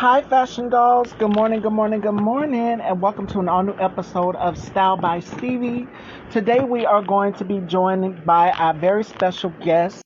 Hi, fashion dolls. Good morning, good morning, good morning, and welcome to an all new episode of Style by Stevie. Today, we are going to be joined by our very special guest,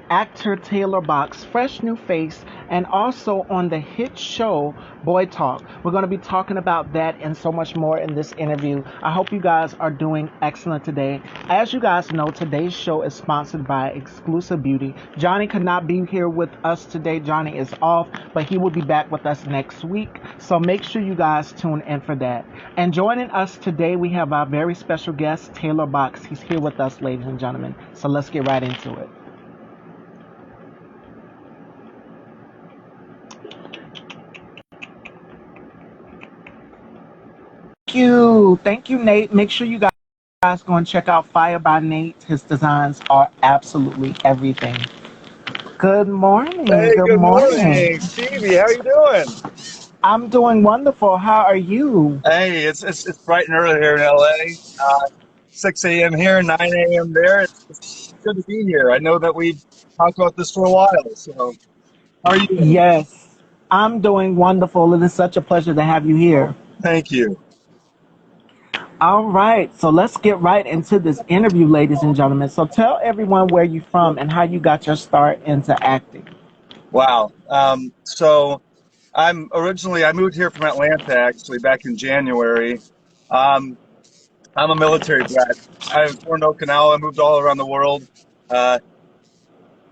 actor Taylor Box, fresh new face, and also on the hit show Boy Talk. We're going to be talking about that and so much more in this interview. I hope you guys are doing excellent today. As you guys know, today's show is sponsored by Exclusive Beauty. Johnny could not be here with us today. Johnny is off, but he will be back with us next week. So make sure you guys tune in for that. And joining us today, we have our very special guest, Taylor Box. He's here with us, ladies and gentlemen. So let's get right into it. Thank you, Nate. Make sure you guys go and check out Fire by Nate. His designs are absolutely everything. Good morning. Hey, Good good morning. morning, Stevie. How you doing? I'm doing wonderful. How are you? Hey, it's bright and early here in LA. 6 a.m. here, 9 a.m. there. It's good to be here. I know that we've talked about this for a while. So, how are you doing? Yes, I'm doing wonderful. It is such a pleasure to have you here. Thank you. All right, so let's get right into this interview, ladies and gentlemen. So tell everyone where you're from and how you got your start into acting. Wow. So I moved here from Atlanta actually back in January. Um, I'm a military brat. I was born in Okinawa. I moved all around the world. Uh,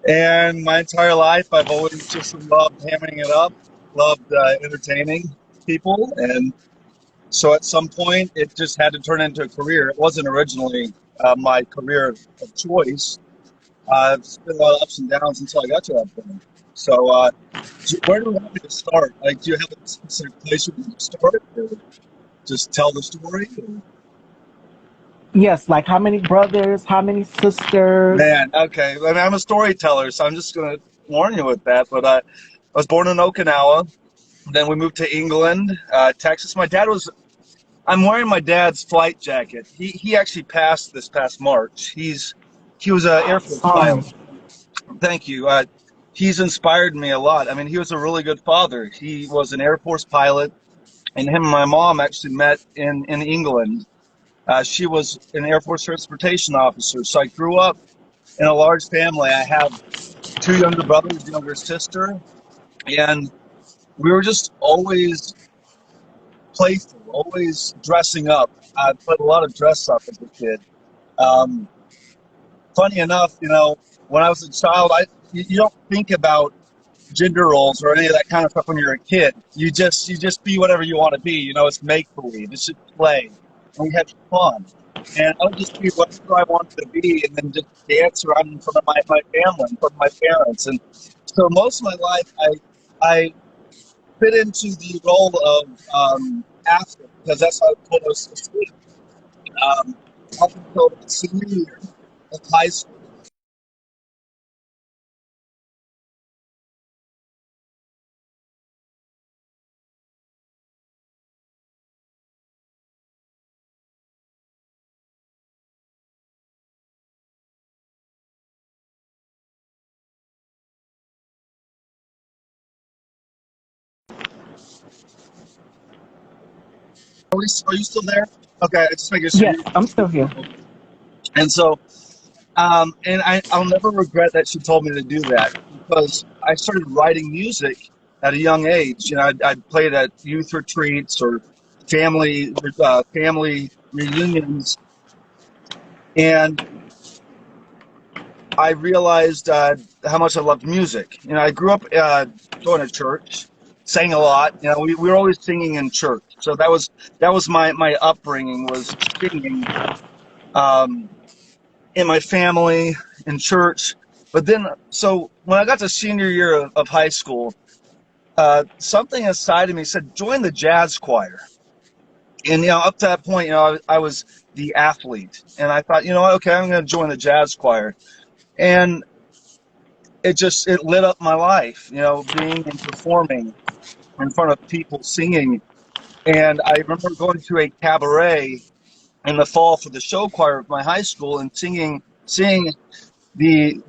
And my entire life, I've always just loved hamming it up, loved entertaining people. And so at some point, it just had to turn into a career. It wasn't originally my career of choice. It's been a lot of ups and downs until I got to that point. So, where do you want me to start? Like, do you have a specific place where you start, or just tell the story? Or- Yes, like how many brothers, how many sisters? Man, okay. I mean, I'm a storyteller, so I'm just going to warn you with that. But I was born in Okinawa. Then we moved to England, Texas. I'm wearing my dad's flight jacket. He actually passed this past March. He was an Air Force Sorry. pilot. Thank you. He's inspired me a lot. I mean, he was a really good father. He was an Air Force pilot, and him and my mom actually met in England. She was an Air Force transportation officer. So I grew up in a large family. I have two younger brothers, a younger sister, and we were just always playful, always dressing up. I put a lot of dress up as a kid. Um, Funny enough, when I was a child, you don't think about gender roles or any of that kind of stuff when you're a kid. You just be whatever you want to be. It's make believe. It's just play, and we had fun. And I would just be whatever I wanted to be, and then just dance around in front of my family, in front of my parents. And so most of my life, I fit into the role of actor because that's how I was told I was supposed to be. Um, Up until the senior year of high school. Are you still there? Okay, just making sure Yes, you. I'm still here. And so, I'll never regret that she told me to do that because I started writing music at a young age. I'd played at youth retreats or family reunions, and I realized how much I loved music. I grew up going to church, sang a lot. We were always singing in church, so that was my upbringing was singing um, in my family in church. But then, so when I got to senior year of high school, something inside of me said, "Join the jazz choir." And up to that point, I was the athlete, and I thought, okay, I'm going to join the jazz choir. And it lit up my life, being and performing in front of people singing. And I remember going to a cabaret in the fall for the show choir of my high school and singing the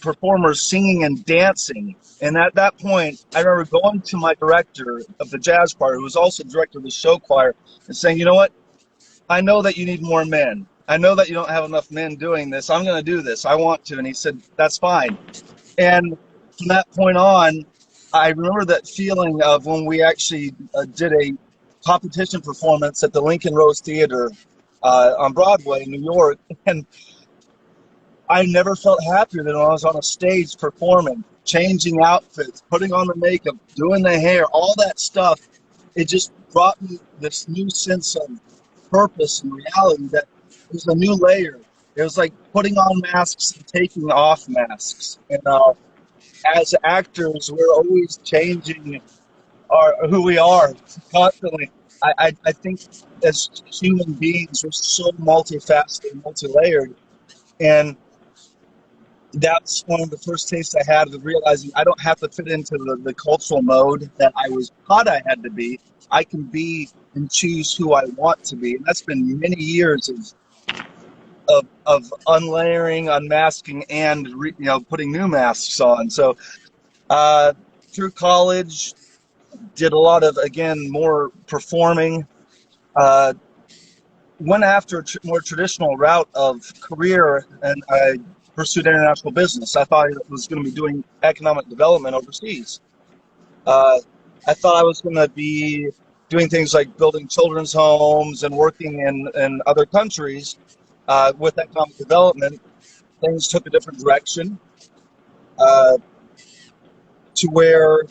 performers singing and dancing. And at that point, I remember going to my director of the jazz choir, who was also director of the show choir, and saying, you know what? I know that you need more men. I know that you don't have enough men doing this. I'm going to do this. I want to. And he said, that's fine. And from that point on, I remember that feeling of when we actually did a competition performance at the Lincoln Rose Theater on Broadway in New York. And I never felt happier than when I was on a stage performing, changing outfits, putting on the makeup, doing the hair, all that stuff. It just brought me this new sense of purpose and reality that was a new layer. It was like putting on masks and taking off masks. And as actors, we're always changing who we are constantly. I think as human beings, we're so multifaceted, multi-layered. And that's one of the first tastes I had of realizing I don't have to fit into the cultural mode that I was taught I had to be. I can be and choose who I want to be. And that's been many years of unlayering, unmasking, and putting new masks on. So through college, did a lot of, again, more performing. Went after a more traditional route of career, and I pursued international business. I thought I was going to be doing economic development overseas. I thought I was going to be doing things like building children's homes and working in other countries with economic development. Things took a different direction to where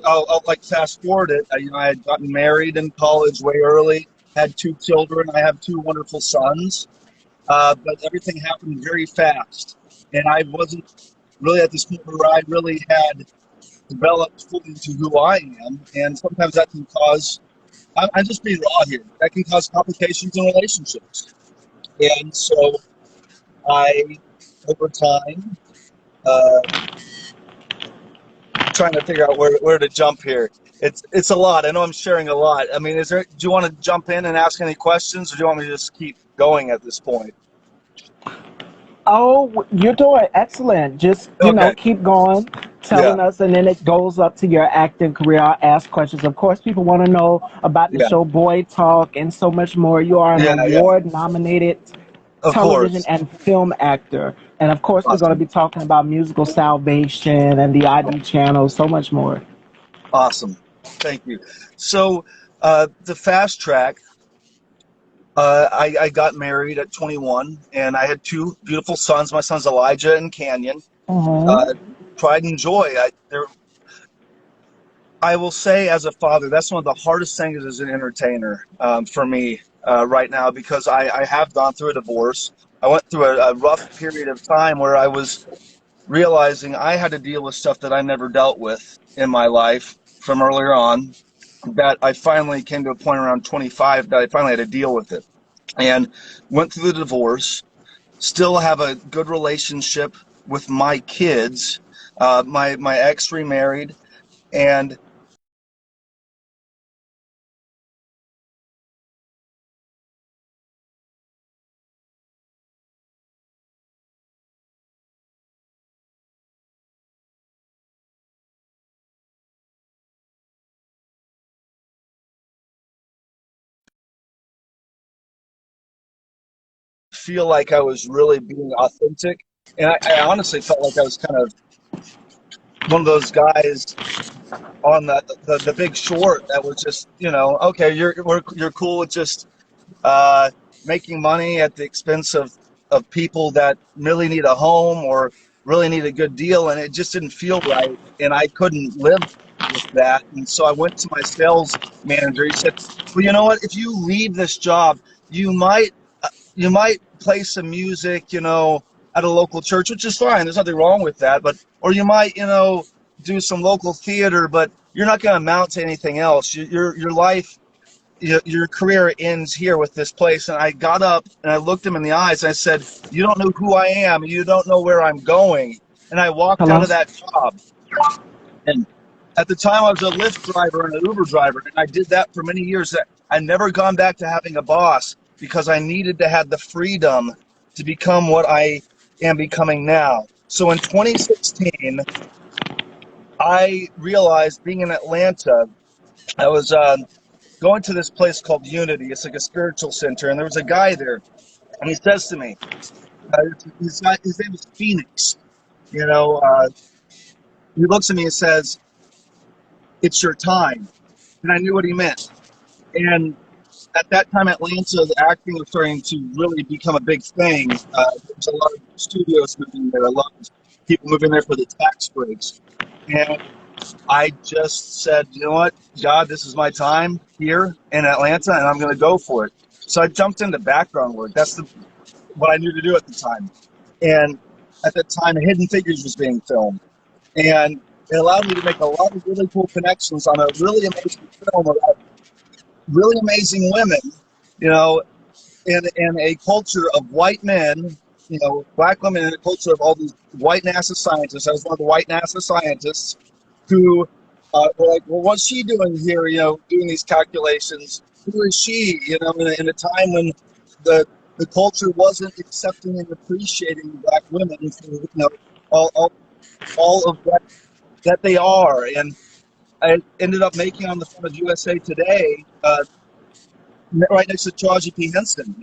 I'll like fast forward it. I had gotten married in college way early, had 2 children. I have 2 wonderful sons, but everything happened very fast, and I wasn't really at this point where I really had developed fully into who I am. And sometimes that can cause, I'm just being raw here, that can cause complications in relationships. And so I, over time, trying to figure out where to jump here. It's a lot. I know I'm sharing a lot. I mean, do you want to jump in and ask any questions, or do you want me to just keep going at this point? Oh, you're doing excellent. Just, Okay. keep going, telling Yeah. us, and then it goes up to your acting career. I'll ask questions. Of course, people want to know about the Yeah. show Boy Talk and so much more. You are an Yeah. Yeah. award-nominated Of television course. and film actor. And of course, we're going to Awesome. be talking about musical salvation and the ID channel, so much more. Awesome. Thank you. So, the fast track. I got married at 21, and I had 2 beautiful sons. My sons Elijah and Canyon. Hmm. Uh, Pride and joy. I will say, as a father, that's one of the hardest things as an entertainer for me right now, because I have gone through a divorce. I went through a rough period of time where I was realizing I had to deal with stuff that I never dealt with in my life from earlier on, that I finally came to a point around 25 that I finally had to deal with it. And went through the divorce, still have a good relationship with my kids. My ex remarried, and feel like I was really being authentic. And I honestly felt like I was kind of one of those guys on the Big Short that was just, okay, you're cool with just uh, making money at the expense of people that really need a home or really need a good deal, and it just didn't feel right, and I couldn't live with that. And so I went to my sales manager. He said, well, you know what, if you leave this job, you might play some music, at a local church, which is fine. There's nothing wrong with that. But, or you might, do some local theater, but you're not going to amount to anything else. Your life, your career ends here with this place. And I got up and I looked him in the eyes. And I said, you don't know who I am. You don't know where I'm going. And I walked out Hello? of that job. And at the time, I was a Lyft driver and an Uber driver, and I did that for many years. I never gone back to having a boss because I needed to have the freedom to become what I am becoming now. So in 2016, I realized being in Atlanta, I was going to this place called Unity. It's like a spiritual center, and there was a guy there, and he says to me, his name is Phoenix. You know, he looks at me and says, "It's your time," and I knew what he meant. And at that time, Atlanta, the acting was starting to really become a big thing. There was a lot of studios moving there, a lot of people moving there for the tax breaks, and I just said, you know what, God, this is my time here in Atlanta, and I'm going to go for it. So I jumped into background work. What I knew to do at the time. And at that time, Hidden Figures was being filmed. And it allowed me to make a lot of really cool connections on a really amazing film about really amazing women, you know, in a culture of white men, black women in a culture of all these white NASA scientists. I was one of the white NASA scientists who were like, well, what's she doing here, doing these calculations? Who is she, in a time when the culture wasn't accepting and appreciating black women for, all, all, all of that they are. And I ended up making on the front of USA Today, right next to Taraji P. Henson,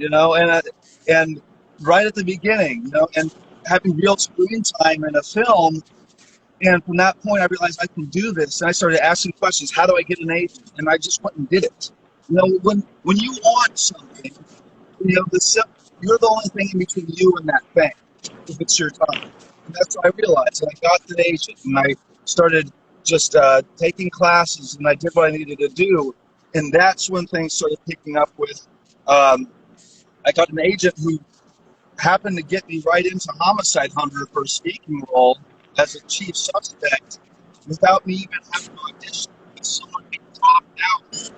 and right at the beginning, and having real screen time in a film. And from that point, I realized I can do this. And I started asking questions. How do I get an agent? And I just went and did it. When you want something, you're the only thing in between you and that thing, if it's your time. And that's what I realized. And I got an agent, and I started just taking classes, and I did what I needed to do. And that's when things started picking up with, I got an agent who happened to get me right into Homicide Hunter for a speaking role as a chief suspect without me even having to audition. Someone being dropped out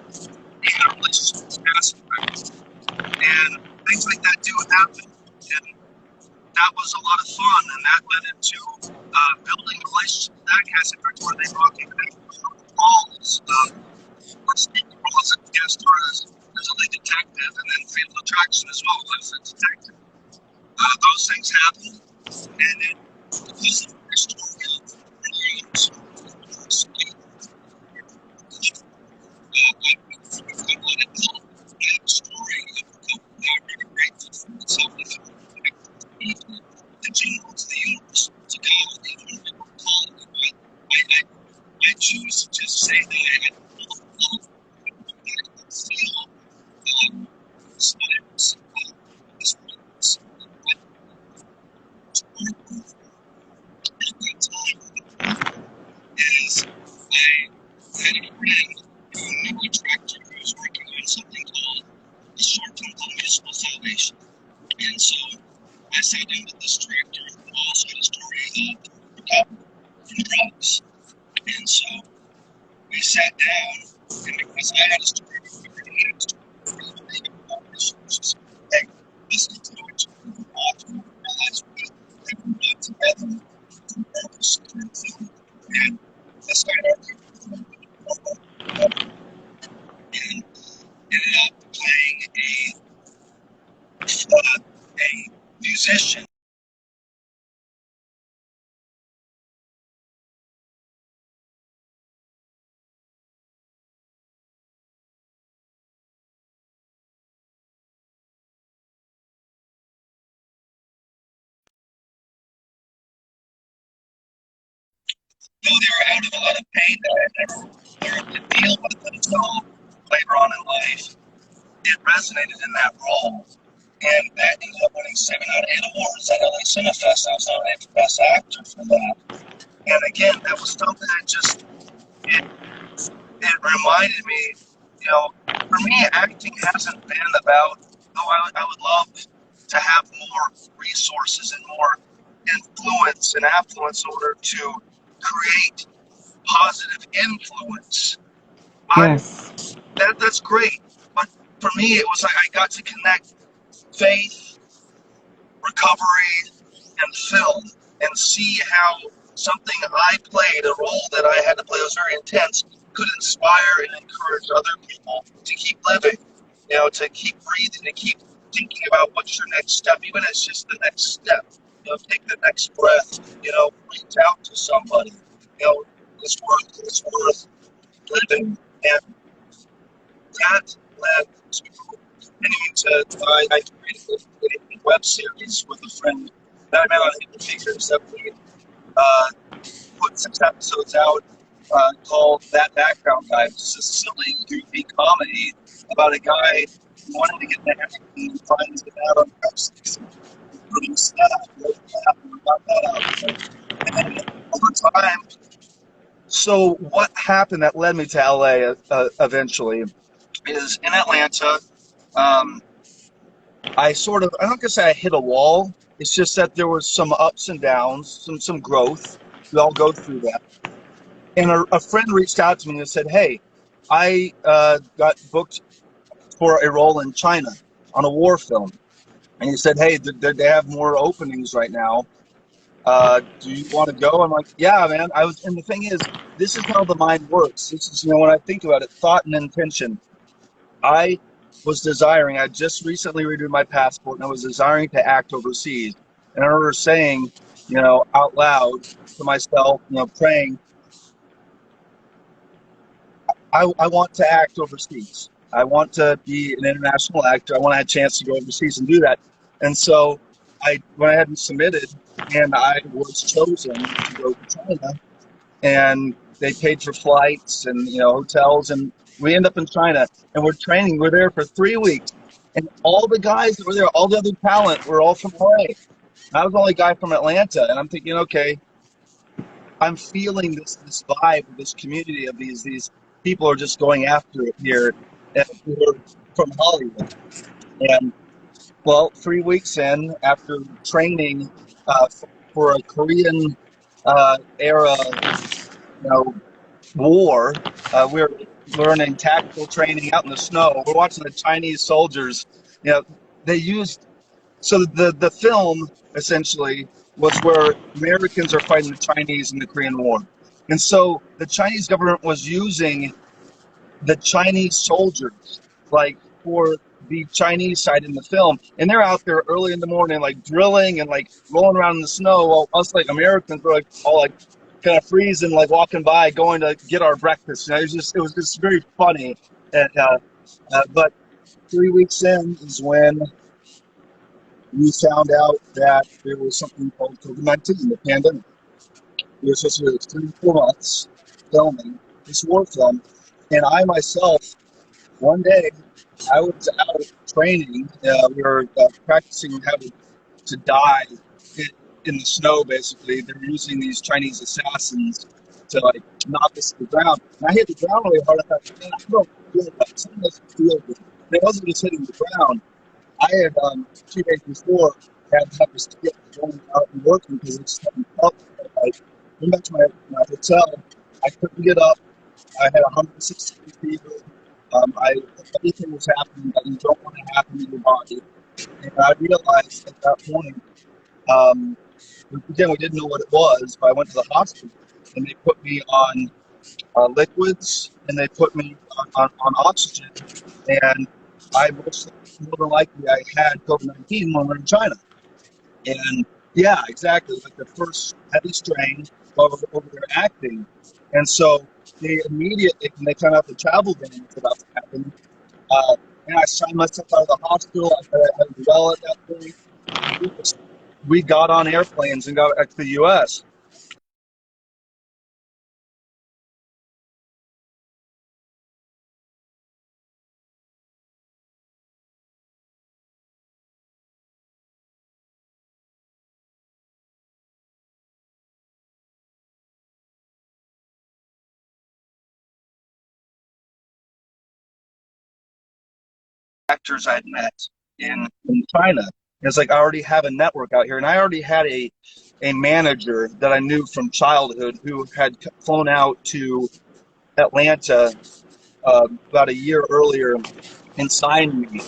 in a relationship with aspects. And things like that do happen. And that was a lot of fun, and that led into building a relationship with that cast where they brought me back roles, or speaking roles as guest stars as a lead detective, and then Fatal Attraction as well as a detective. Those things happen, and it because of my story of dreams, I want to tell that story of a couple that are really grateful for itself. The genes, the universe, to God, even if people call it, I choose to just say that I love and feel science, this is I had a friend who knew a director who was working on something called a short film called Municipal Salvation. And so I sat down with this director who also had a story of recovery from drugs. And so we sat down, and because I had a story of recovery and I had a story of recovery, she said, hey, listen to what you're watching, realize we can work together to purpose and film. And let's start our and ended up playing a musician. Though they were out of a lot of pain that I never learned to deal with until later on in life, it resonated in that role. And that ended up winning 7 out of 8 awards at LA Cinefest. I was nominated for Best Actor for that. And again, that was something that just, it reminded me, for me, acting hasn't been about, I would love to have more resources and more influence and affluence in order to create positive influence. Yes. That's great. But for me, it was like I got to connect faith, recovery, and film and see how something I played, a role that I had to play that was very intense, could inspire and encourage other people to keep living, to keep breathing, to keep thinking about what's your next step, even if it's just the next step. take the next breath, reach out to somebody, it's worth living. And that led to continuing I created a web series with a friend that I met on Hidden Figures that we put 6 episodes out called That Background Guy, which is a silly, goofy comedy about a guy who wanted to get married and finds it out on websites. Produced that, wrote that, and got that out there. And over time, so what happened that led me to LA eventually is in Atlanta. I don't gonna say I hit a wall. It's just that there was some ups and downs, some growth. We all go through that. And a friend reached out to me and said, "Hey, I got booked for a role in China on a war film." And he said, "Hey, they have more openings right now. Do you want to go?" I'm like, "Yeah, man." And the thing is, this is how the mind works. This is, when I think about it, thought and intention. I was desiring. I just recently renewed my passport, and I was desiring to act overseas. And I remember saying, out loud to myself, praying, I want to act overseas. I want to be an international actor. I want to have a chance to go overseas and do that. And so I went ahead and submitted, and I was chosen to go to China. And they paid for flights and hotels, and we end up in China, and we're training. We're there for 3 weeks, and all the guys that were there, all the other talent, were all from LA. I was the only guy from Atlanta, and I'm thinking, okay, I'm feeling this vibe of this community of these people are just going after it here, and we're from Hollywood. And well, 3 weeks in, after training for a Korean era, war, we're learning tactical training out in the snow. We're watching the Chinese soldiers. They used the film essentially was where Americans are fighting the Chinese in the Korean War. And so the Chinese government was using the Chinese soldiers, like, for the Chinese side in the film. And they're out there early in the morning, like, drilling and, like, rolling around in the snow, while us, like, Americans were, like, all, like, kind of freezing, like, walking by, going to get our breakfast. It was just very funny. And, but 3 weeks in is when we found out that there was something called COVID-19, the pandemic. We were supposed to do 3 or 4 months filming this war film, and I myself, one day, I was out training. We were practicing how to die in the snow. Basically, they're using these Chinese assassins to, like, knock us to the ground. And I hit the ground really hard. I thought, man, I don't feel that. Something doesn't feel good. And it wasn't just hitting the ground. I had 2 days before had this skip going out and working because it's up. I went back to my hotel. I couldn't get up. I had 160 fever. Everything was happening that you don't want to happen in your body. And I realized at that point, again, we didn't know what it was, but I went to the hospital and they put me on liquids and they put me on oxygen. And more than likely, I had COVID-19 when we were in China. And yeah, exactly, like the first heavy strain over there acting. And so they immediately, when they found out the travel ban was about to happen, and I signed myself out of the hospital. I was well at that point. We got on airplanes and got back to the U.S. Actors I'd met in China. It's like I already have a network out here, and I already had a manager that I knew from childhood who had flown out to Atlanta about a year earlier and signed me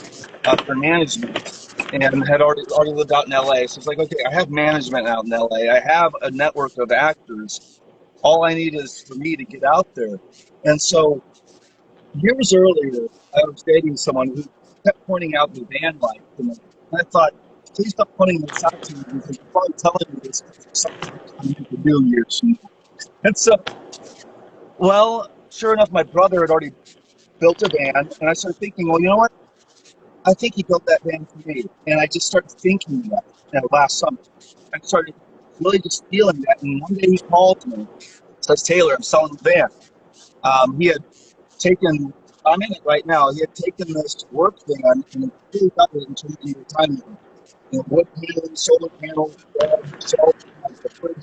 for management, and had already lived out in LA. So it's like, okay, I have management out in LA. I have a network of actors. All I need is for me to get out there. And so years earlier, I was dating someone who kept pointing out the van life to me. And I thought, please stop pointing this out to me because you're probably telling me this because there's something else I need to do here soon. And so, well, sure enough, my brother had already built a van, and I started thinking, well, you know what? I think he built that van for me. And I just started thinking that, last summer. I started really just feeling that. And one day he called me, says, Taylor, I'm selling the van. He had taken, I'm in it right now, he had taken this work van and really got it into a tiny one. Wood panels, solar panels, shelves, the fridge.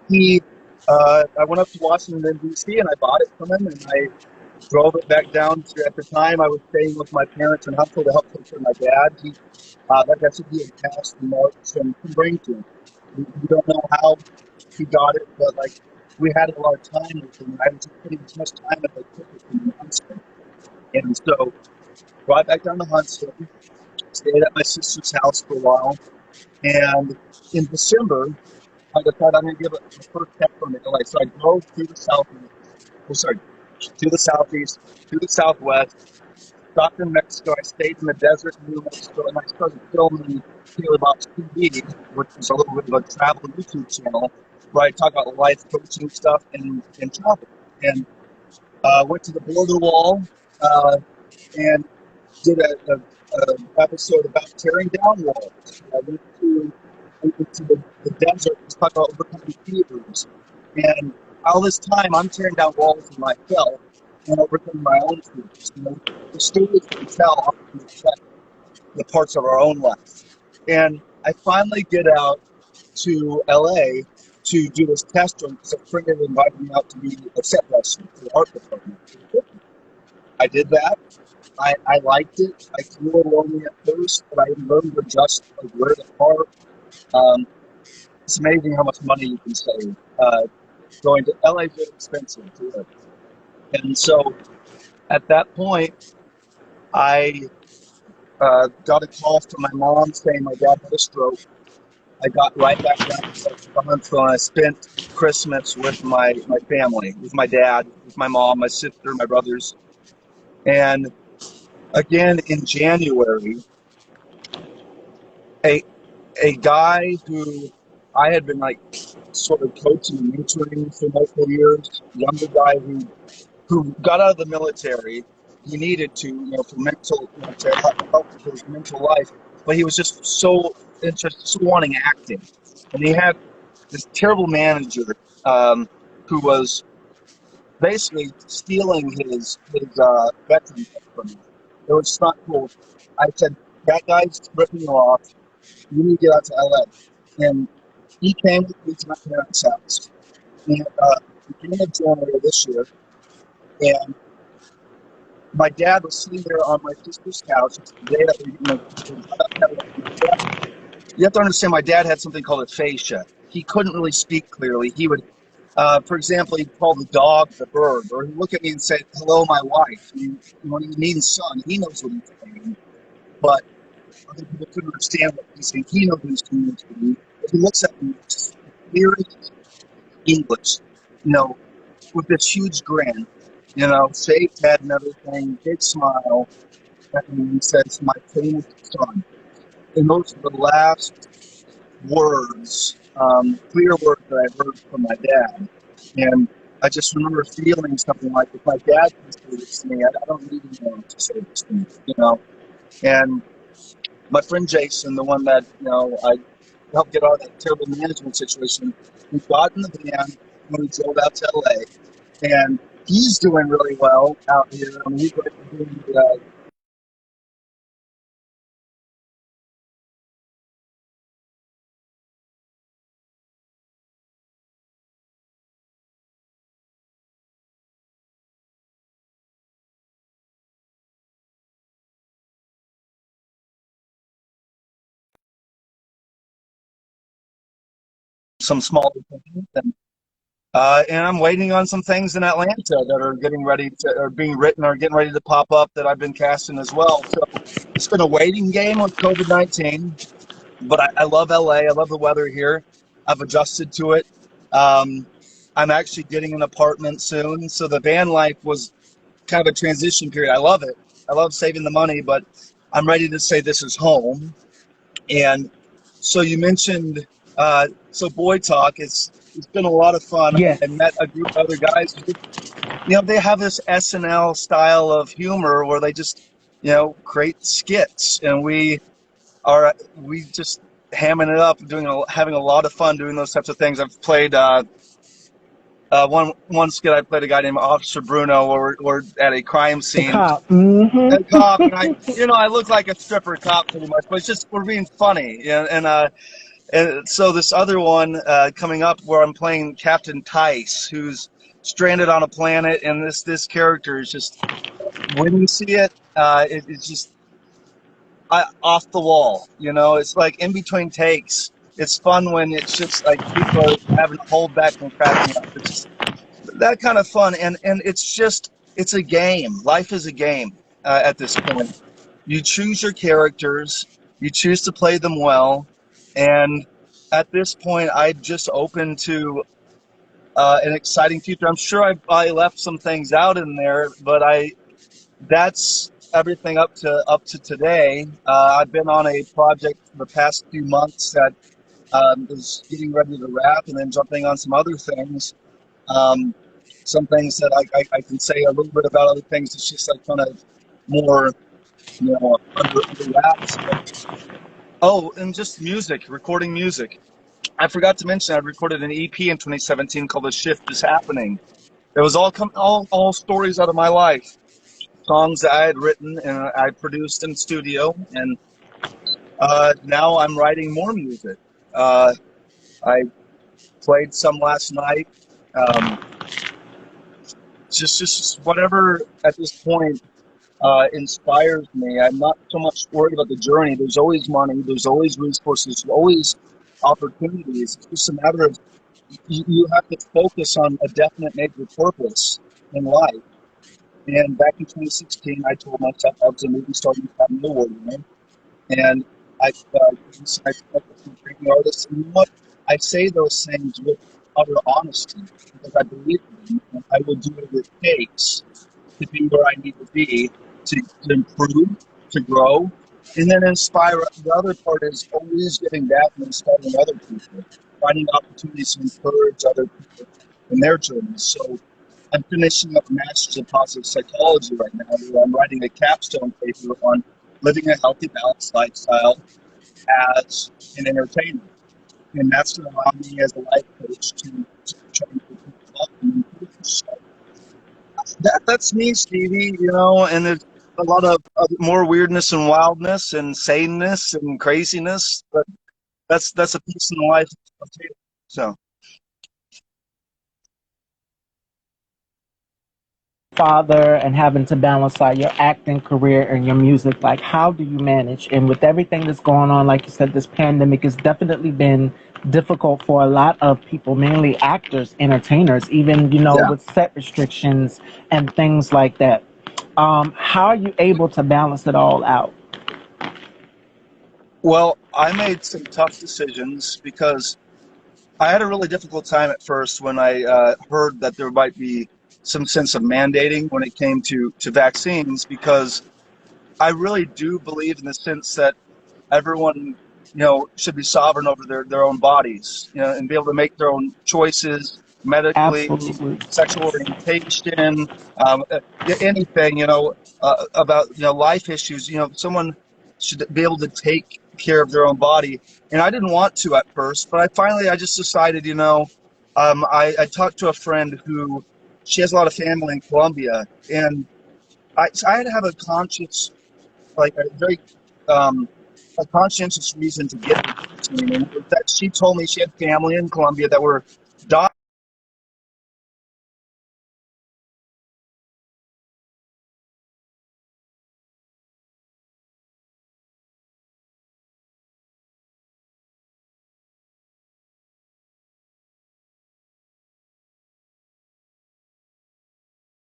He, I went up to Washington, D.C., and I bought it from him, and I drove it back down to, at the time, I was staying with my parents in Huntsville to help take care of my dad. Like I said, he had passed in March and couldn't bring to him. We don't know how he got it, but like we had a lot of time with him. I was just putting as much time as I could with him in Huntsville. And so, brought back down to Huntsville, stayed at my sister's house for a while, and in December, I decided I'm going to give it the first step from LA. So I drove through the southeast, to the southeast, to the southwest, stopped in Mexico. I stayed in the desert in New Mexico, and I started filming Taylor Bob's TV, which is a little bit of a travel YouTube channel where I talk about life coaching stuff and travel. And went to the border wall and did a episode about tearing down walls. I went to the desert and talked about overcoming fears. And all this time, I'm tearing down walls in myself and overcoming my own fears. The stories we tell often reflect the parts of our own life. And I finally get out to LA to do this test run because a friend had invited me out to be a set dresser for the art department. I did that. I liked it. I flew a little lonely at first, but I learned to adjust where to park. It's amazing how much money you can save. Going to LA is very expensive to live. And so at that point, I got a call from my mom saying my dad had a stroke. I got right back down to Huntsville, and I spent Christmas with my family, with my dad, with my mom, my sister, my brothers. And again, in January, a guy who I had been like sort of coaching and mentoring for multiple years, younger guy who got out of the military. He needed to, for mental, to help with his mental life, but he was just so interested, so wanting acting. And he had this terrible manager who was basically stealing his veteran from him. It was not cool. I said, that guy's ripping you off. You need to get out to LA. And he came with me to my parents' house. And beginning of January this year, and my dad was sitting there on my sister's couch. It's the day that you have to understand, my dad had something called aphasia. He couldn't really speak clearly. He would, for example, he'd call the dog the bird, or he'd look at me and say, hello, my wife. When he means son, he knows what he's saying. But other people couldn't understand what he's saying. He knows what he's communicating. But he looks at me, just clearest English, with this huge grin, shaved head and everything, big smile. And he says, my famous son. And those are the last words, clear words that I heard from my dad. And I just remember feeling something like, if my dad can say this to me, I don't need anyone to say this to me, And my friend Jason, the one that, I helped get out of that terrible management situation, we got in the van when we drove out to LA. And he's doing really well out here. I mean, he's doing some smaller things. And I'm waiting on some things in Atlanta that are being written or getting ready to pop up that I've been casting as well. So it's been a waiting game with COVID-19, but I love LA. I love the weather here. I've adjusted to it. I'm actually getting an apartment soon. So the van life was kind of a transition period. I love it. I love saving the money, but I'm ready to say this is home. And so you mentioned, so Boy Talk, it's been a lot of fun. Yes. I met a group of other guys who, they have this SNL style of humor where they just, create skits, and we just hamming it up, having a lot of fun doing those types of things. I've played one skit. I played a guy named Officer Bruno, where we're at a crime The scene. cop. A cop, and I look like a stripper cop pretty much, but it's just we're being funny, and so this other one coming up where I'm playing Captain Tice, who's stranded on a planet, and this character is just, when you see it's just off the wall. It's like in between takes. It's fun when it's just like people are having to hold back from cracking up. It's just that kind of fun, and it's a game. Life is a game at this point. You choose your characters, you choose to play them well, and at this point, I'm just open to an exciting future. I'm sure I left some things out in there, but that's everything up to today. I've been on a project for the past few months that is getting ready to wrap, and then jumping on some other things. Um, some things that I can say a little bit about, other things it's just like kind of more, under wraps. Oh, and just music, recording music. I forgot to mention I recorded an EP in 2017 called "The Shift Is Happening." It was all stories out of my life, songs that I had written and I produced in studio, and now I'm writing more music. I played some last night. Just whatever at this point inspires me. I'm not so much worried about the journey. There's always money. There's always resources. There's always opportunities. It's just a matter of you have to focus on a definite major purpose in life. And back in 2016, I told myself I was a movie star and a award winner. And I felt like a dreaming artist. And you know what? I say those things with utter honesty because I believe in them, and I will do whatever it takes to be where I need to be, to improve, to grow, and then inspire. The other part is always giving back and inspiring other people, finding opportunities to encourage other people in their journeys. So I'm finishing up a master's in positive psychology right now, where I'm writing a capstone paper on living a healthy, balanced lifestyle as an entertainer. And that's going to allow me as a life coach to train people up and improve. So that's me, Stevie, and there's a lot of more weirdness and wildness and saneness and craziness, but that's a piece in the life of Taylor. So Father and having to balance out your acting career and your music, like how do you manage? And with everything that's going on, like you said, this pandemic has definitely been difficult for a lot of people, mainly actors, entertainers, even yeah. with set restrictions and things like that. How are you able to balance it all out? Well, I made some tough decisions because I had a really difficult time at first when I heard that there might be some sense of mandating when it came to vaccines, because I really do believe in the sense that everyone, should be sovereign over their own bodies, and be able to make their own choices medically, Absolutely. sexual orientation, anything, about, life issues. Someone should be able to take care of their own body. And I didn't want to at first, but I just decided, I talked to a friend who, she has a lot of family in Colombia, and so I had to have a conscious, like a very a conscientious reason to get the vaccine, and it was that she told me she had family in Colombia that were dying.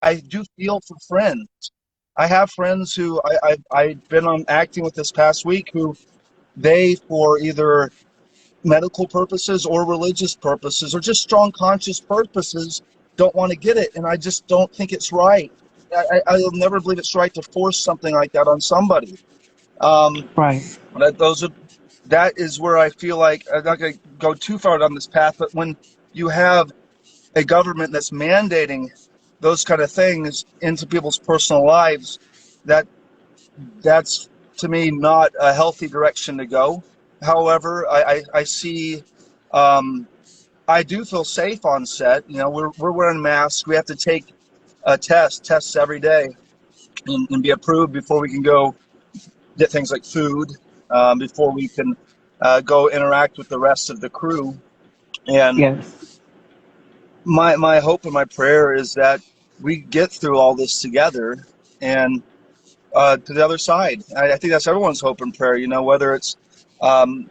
I do feel for friends. I have friends who I've been on acting with this past week who they, for either medical purposes or religious purposes or just strong conscious purposes, don't want to get it, and I just don't think it's right. I'll never believe it's right to force something like that on somebody. Um, Right. those are that is where I feel like I'm not going to go too far down this path, but when you have a government that's mandating those kind of things into people's personal lives, that that's to me not a healthy direction to go. However, I see, um, I do feel safe on set. You know, we're wearing masks. We have to take tests every day, and be approved before we can go get things like food, before we can go interact with the rest of the crew. And Yes, my hope and my prayer is that we get through all this together and to the other side. I think that's everyone's hope and prayer. You know, whether it's um,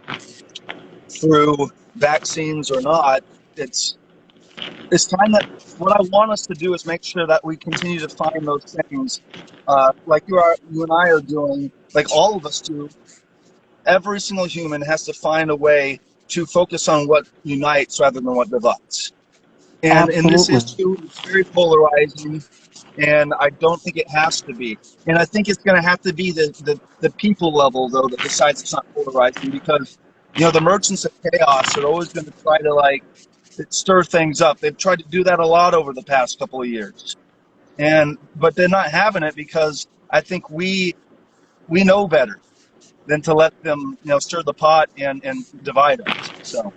through vaccines or not, it's it's time that what I want us to do is make sure that we continue to find those things, like you and I are doing, like all of us do. Every single human has to find a way to focus on what unites rather than what divides. And in this absolutely. issue, it's very polarizing, and I don't think it has to be. And I think it's going to have to be the people level, though, that decides it's not polarizing, because, you know, the merchants of chaos are always going to try to, like, stir things up. They've tried to do that a lot over the past couple of years. But they're not having it because I think we know better than to let them, you know, stir the pot and divide us. So,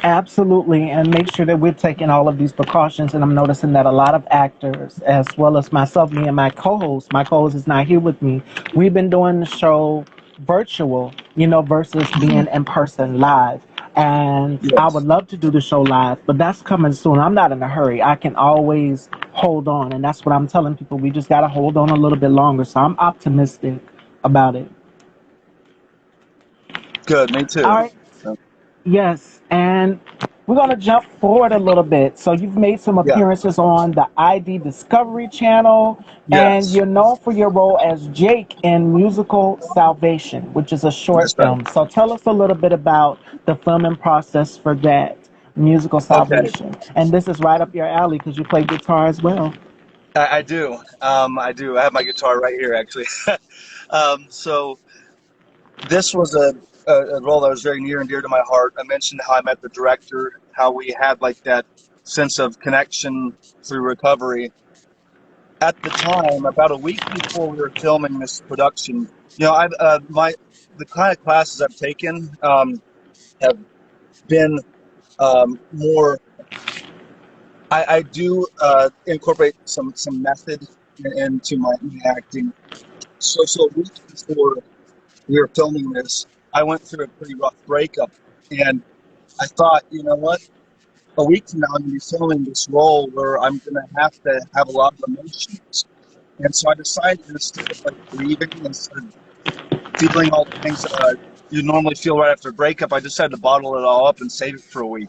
Absolutely, and make sure that we're taking all of these precautions. And I'm noticing that a lot of actors, as well as myself, me and my co-host is not here with me. We've been doing the show virtual, versus being in person live. And I would yes, love to do the show live, but that's coming soon. I'm not in a hurry. I can always hold on, and that's what I'm telling people. We just got to hold on a little bit longer. So I'm optimistic about it. good, me All too. right. So, Yes, and we're going to jump forward a little bit. So you've made some yeah, appearances on the ID Discovery Channel, and yes, you're known for your role as Jake in musical Salvation, which is a that's short right. film. So tell us a little bit about the filming process for that musical Okay, Salvation. And this is right up your alley because you play guitar as well. I do. I do. I have my guitar right here, actually. So this was a role that was very near and dear to my heart. I mentioned how I met the director, how we had like that sense of connection through recovery. At the time, about a week before we were filming this production, you know, I've my the kind of classes I've taken have been more. I do incorporate some method into my acting. So a week before we were filming this, I went through a pretty rough breakup, and I thought, you know what? A week from now, I'm going to be filming this role where I'm going to have a lot of emotions. And so I decided, instead of like grieving, instead of feeling all the things you normally feel right after a breakup, I decided to bottle it all up and save it for a week.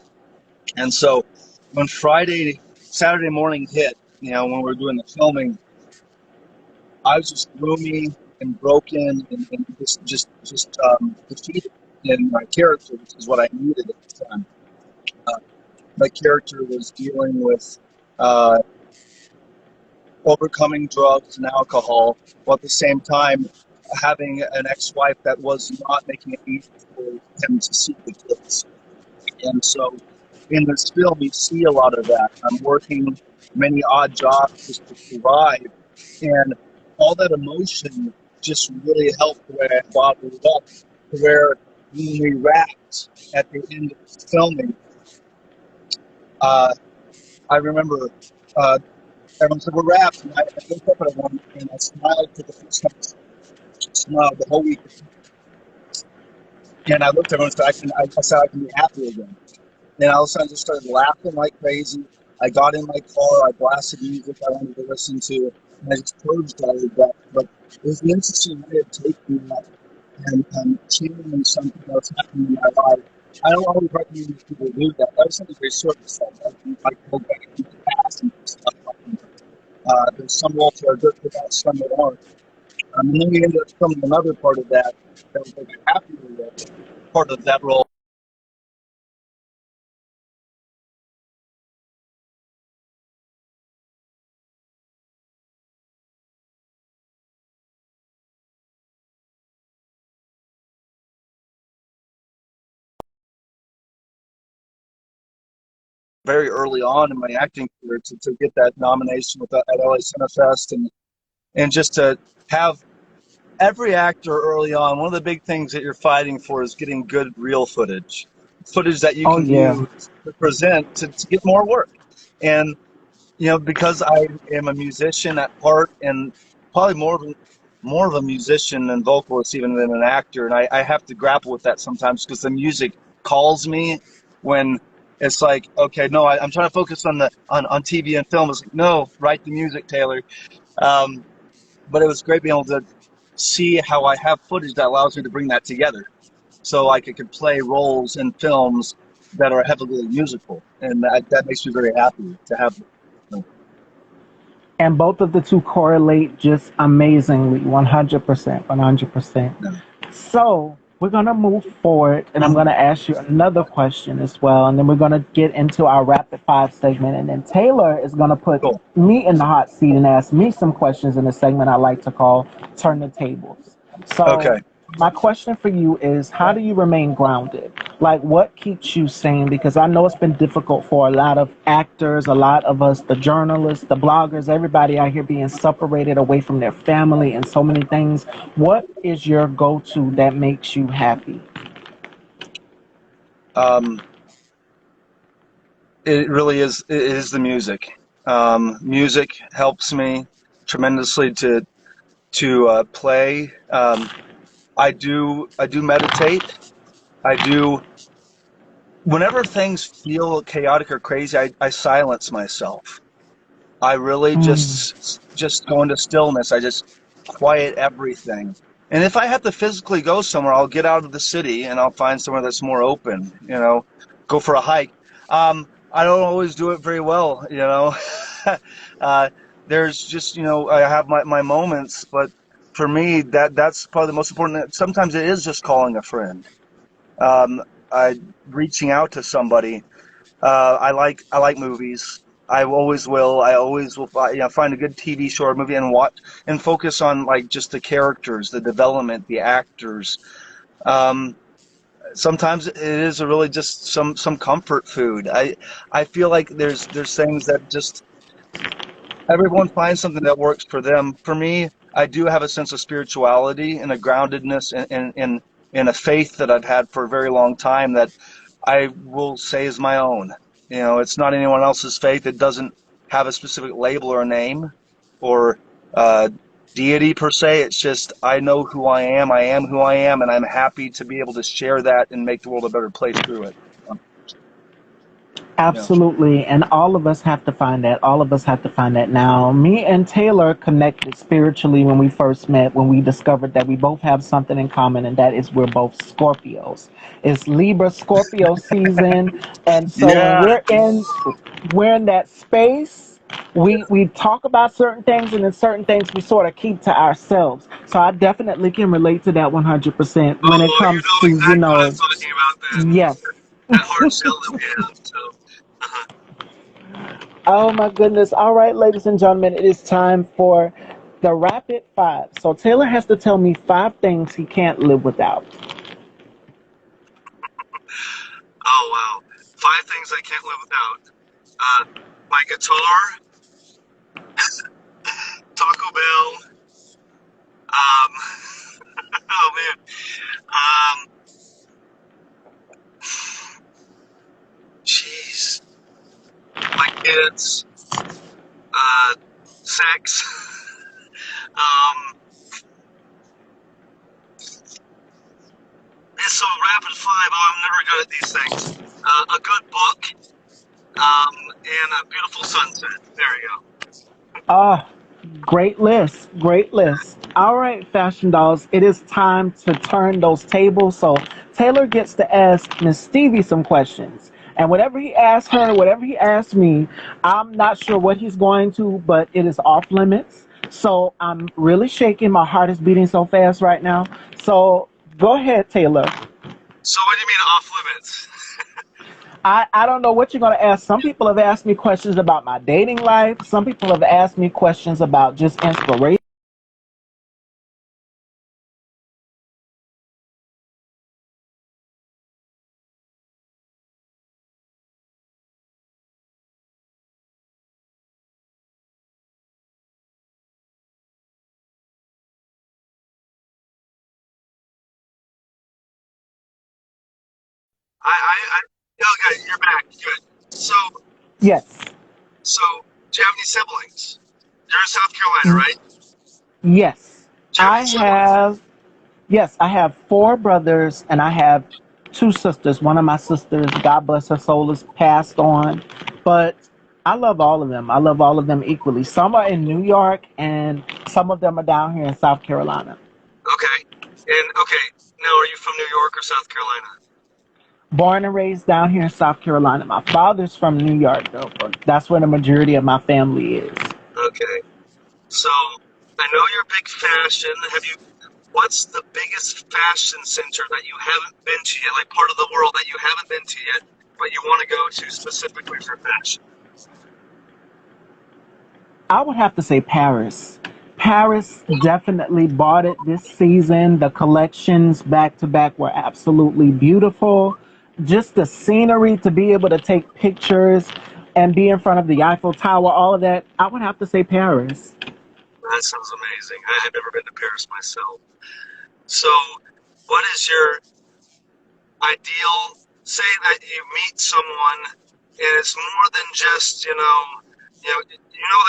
And so when Saturday morning hit, you know, when we were doing the filming, I was just gloomy and broken and just defeated in my character, which is what I needed at the time. Uh, my character was dealing with uh, overcoming drugs and alcohol, while at the same time having an ex-wife that was not making it easy for him to see the kids. And so in this film, you see a lot of that. I'm working many odd jobs just to survive. And all that emotion just really helped the way I bottled it up, to where when we wrapped at the end of the filming, uh, I remember uh, everyone said, "We're wrapped." And I looked up at everyone and I smiled for the first time. I smiled the whole week. And I looked at everyone and said, I said, I can be happy again. And all of a sudden, I just started laughing like crazy. I got in my car, I blasted music I wanted to listen to, and I just purged all of that. But it was an interesting way of taking that and channeling something that was happening in my life. I don't always recommend that people do that. That was something very surface level. I go back in the past and stuff like that. There's some roles that are good for that, some that aren't. And then we ended up filming another part of that that was like a happier role, part of that role. very early on in my acting career to get that nomination with at LA Cinefest, and just to have every actor early on, one of the big things that you're fighting for is getting good real footage that you Oh, can yeah. use to present to get more work. And because I am a musician at heart, and probably more of a musician and vocalist even than an actor, and I have to grapple with that sometimes because the music calls me when it's like, okay, no, I'm trying to focus on on TV and film. It's like, no, write the music, Taylor. Um, but it was great being able to see how I have footage that allows me to bring that together, so like I could play roles in films that are heavily musical, and that makes me very happy to have. And both of the two correlate just amazingly, 100%, 100%. So we're going to move forward, and I'm going Mhm. to ask you another question as well, and then we're going to get into our rapid five segment, and then Taylor is going to put Cool. me in the hot seat and ask me some questions in a segment I like to call Turn the Tables. So Okay. my question for you is, how do you remain grounded? Like, what keeps you sane? Because I know it's been difficult for a lot of actors, a lot of us, the journalists, the bloggers, everybody out here being separated away from their family and so many things. What is your go-to that makes you happy? Um, it really is. It is the music. Music helps me tremendously to play. I do meditate. I do whenever things feel chaotic or crazy. I silence myself. I really Mm, just go into stillness. I just quiet everything. And if I have to physically go somewhere, I'll get out of the city and I'll find somewhere that's more open, go for a hike. I don't always do it very well. uh, there's just, I have my moments, but for me, that's probably the most important. Sometimes it is just calling a friend, um, I, reaching out to somebody. I like movies. I always will. I always will find a good TV show or movie and watch and focus on like just the characters, the development, the actors. Um, Sometimes it is a really just some comfort food. I feel like there's things that just everyone finds something that works for them. For me, I do have a sense of spirituality and a groundedness and a faith that I've had for a very long time that I will say is my own. It's not anyone else's faith. It doesn't have a specific label or name or uh, deity per se. It's just I know who I am. I am who I am, and I'm happy to be able to share that and make the world a better place through it. Yeah. absolutely. And all of us have to find that. All of us have to find that. Now, me and Taylor connected spiritually when we first met, when we discovered that we both have something in common, and that is we're both Scorpios. It's Libra Scorpio season. And so when Yeah. we're in that space, we talk about certain things, and then certain things we sort of keep to ourselves. So I definitely can relate to that 100% when it Oh, you comes know to, exactly what I'm talking about then. yes. That hard shell that we have. So, Oh my goodness. All right, ladies and gentlemen, it is time for the rapid five. So Taylor has to tell me five things he can't live without. oh wow, 5 things I can't live without. Uh, my guitar, Taco Bell. Um, oh man. Jeez, my kids. Uh, sex. Um, it's so rapid five. Oh, I'm never good at these things. A good book. And a beautiful sunset. There you go. Ah, great list. Great list. All right, fashion dolls, it is time to turn those tables. So Taylor gets to ask Miss Stevie some questions. And whatever he asks her, whatever he asks me, I'm not sure what he's going to, but it is off limits. So I'm really shaking. My heart is beating so fast right now. So go ahead, Taylor. So what do you mean off limits? I don't know what you're going to ask. Some people have asked me questions about my dating life. Some people have asked me questions about just inspiration. I okay, you're back. Good. So, Yes. so, do you have any siblings? You're in South Carolina, Mm, right? yes. Do you have I any siblings? have, yes, I have four brothers and I have two sisters. One of my sisters, God bless her soul, is passed on. But I love all of them. I love all of them equally. Some are in New York and some of them are down here in South Carolina. Okay. And okay, now are you from New York or South Carolina? Born and raised down here in South Carolina. My father's from New York, though. But that's where the majority of my family is. Okay. So, I know you're a big fashion. Have you? What's the biggest fashion center that you haven't been to yet? Like part of the world that you haven't been to yet, but you want to go to specifically for fashion? I would have to say Paris. Paris definitely bought it this season. The collections back to back were absolutely beautiful. Just the scenery to be able to take pictures and be in front of the Eiffel Tower, all of that, I would have to say Paris. That sounds amazing. I have never been to Paris myself. So, what is your ideal? Say that you meet someone, and it's more than just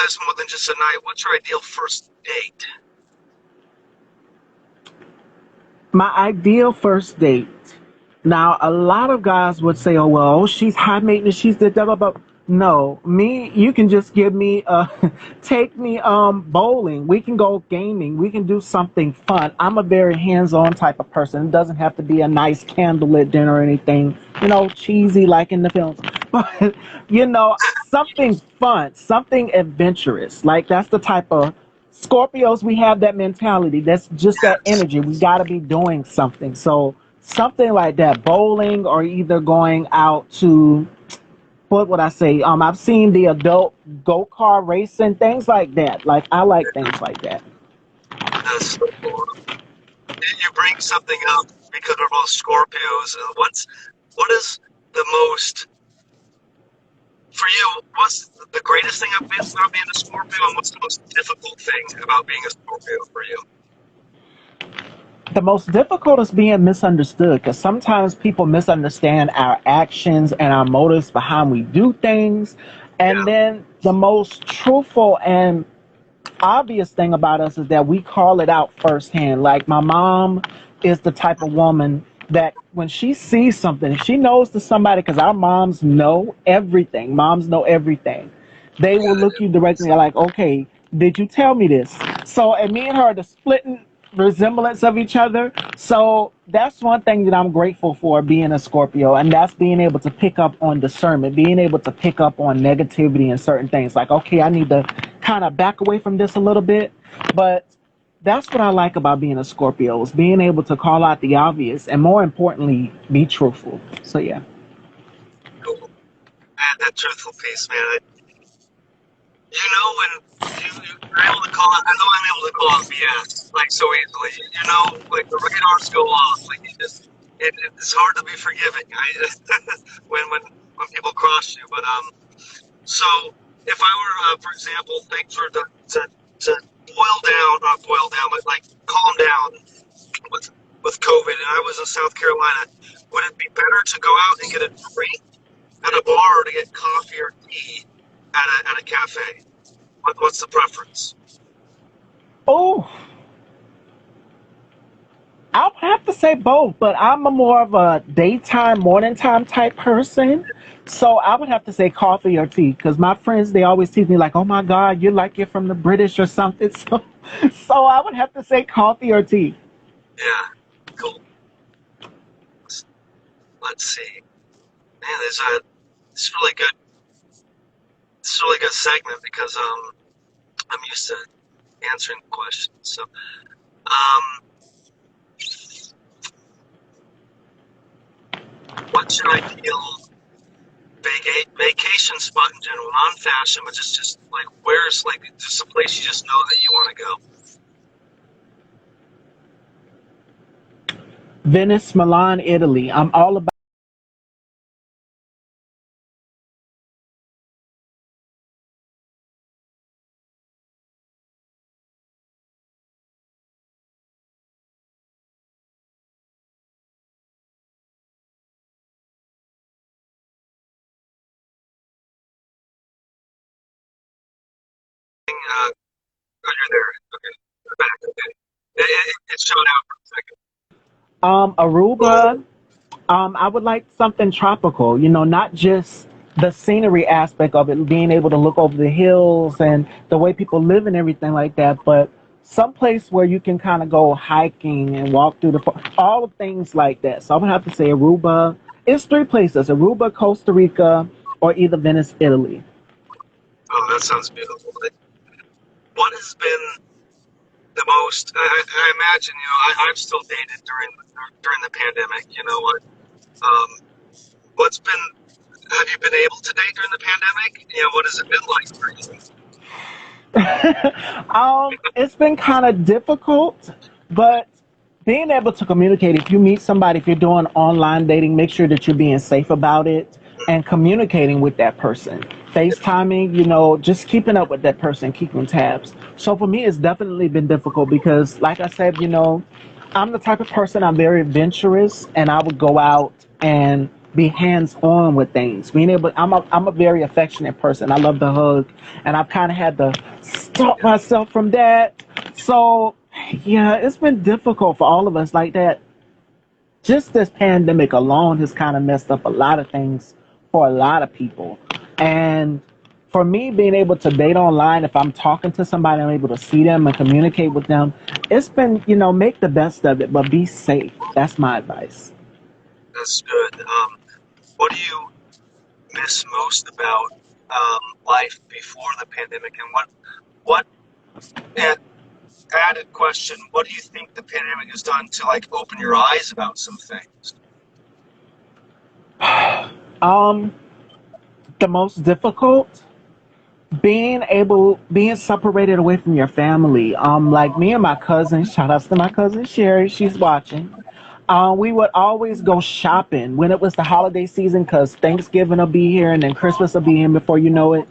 that's more than just a night. What's your ideal first date? My ideal first date. Now, a lot of guys would say, "Oh well, she's high maintenance. She's the blah blah blah." No, me. You can just give me take me bowling. We can go gaming. We can do something fun. I'm a very hands-on type of person. It doesn't have to be a nice candlelit dinner or anything, cheesy like in the films. But something fun, something adventurous. Like that's the type of Scorpios, we have that mentality. That's just that Yes. energy. We got to be doing something. So something like that, bowling or either going out to what would I say? I've seen the adult go kart racing, things like that. Like I like things like that. That's so cool. You bring something up because we're both Scorpios. What is the most for you? What's the greatest thing about being a Scorpio, and what's the most difficult thing about being a Scorpio for you? The most difficult is being misunderstood because sometimes people misunderstand our actions and our motives behind we do things. And Yeah, then the most truthful and obvious thing about us is that we call it out firsthand. Like my mom is the type of woman that when she sees something, if she knows to somebody, because our moms know everything. Moms know everything. They will look you directly like, okay, did you tell me this? So, and me and her are the splitting resemblance of each other. So that's one thing that I'm grateful for being a Scorpio, and that's being able to pick up on discernment, being able to pick up on negativity and certain things. Like, okay, I need to kind of back away from this a little bit, but that's what I like about being a Scorpio is being able to call out the obvious and more importantly, be truthful. So yeah. cool. And that truthful piece, man. When you're able to call it, I know I'm able to call it BS like so easily. Like the radars go off. Like it's hard to be forgiving. When people cross you. But so if I were, for example, things were to boil down, not boil down, but like calm down with COVID, and I was in South Carolina, would it be better to go out and get a drink at a bar or to get coffee or tea at a cafe? What's the preference? Oh, I'll have to say both, but I'm a more of a daytime, morning time type person. So I would have to say coffee or tea because my friends, they always tease me like, oh my God, you're like you're from the British or something. So I would have to say coffee or tea. Yeah, cool. Let's see. Man, it's really good. It's a really good segment because I'm used to answering questions. So um, what's your ideal vacation spot in general, non-fashion, but just like where's like just a place you just know that you want to go? Venice, Milan, Italy. I'm all about Oh, you're there. Okay. You're back. Okay. It showed out for a second. Aruba. I would like something tropical, not just the scenery aspect of it, being able to look over the hills and the way people live and everything like that, but someplace where you can kind of go hiking and walk through all of things like that. So I'm gonna have to say Aruba. It's three places: Aruba, Costa Rica, or either Venice, Italy. Oh, that sounds beautiful. What has been the most? I imagine I've still dated during the pandemic. You know what? What's been? Have you been able to date during the pandemic? What has it been like for you? It's been kind of difficult, but being able to communicate, if you meet somebody, if you're doing online dating, make sure that you're being safe about it and communicating with that person. FaceTiming, just keeping up with that person, keeping tabs. So for me, it's definitely been difficult because, like I said, I'm the type of person, I'm very adventurous, and I would go out and be hands on with things. Being able, I'm a very affectionate person. I love to hug, and I've kind of had to stop myself from that. So, yeah, it's been difficult for all of us like that. Just this pandemic alone has kind of messed up a lot of things for a lot of people. And for me, being able to date online, if I'm talking to somebody, I'm able to see them and communicate with them. It's been, make the best of it, but be safe. That's my advice. That's good. What do you miss most about life before the pandemic, and what and added question? What do you think the pandemic has done to like open your eyes about some things? Um, the most difficult, being separated away from your family. Like me and my cousin, shout outs to my cousin Sherry, she's watching. We would always go shopping when it was the holiday season because Thanksgiving will be here and then Christmas will be here before you know it.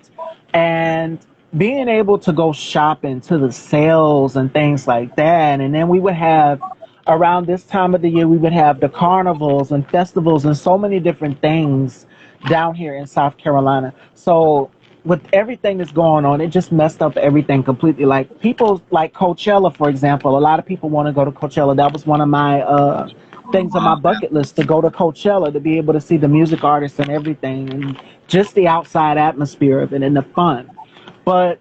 And being able to go shopping to the sales and things like that. And then we would have, around this time of the year, we would have the carnivals and festivals and so many different things down here in South Carolina. So with everything that's going on, it just messed up everything completely. Like people like Coachella, for example. A lot of people want to go to Coachella. That was one of my things on my bucket list, to go to Coachella, to be able to see the music artists and everything, and just the outside atmosphere of it and the fun. But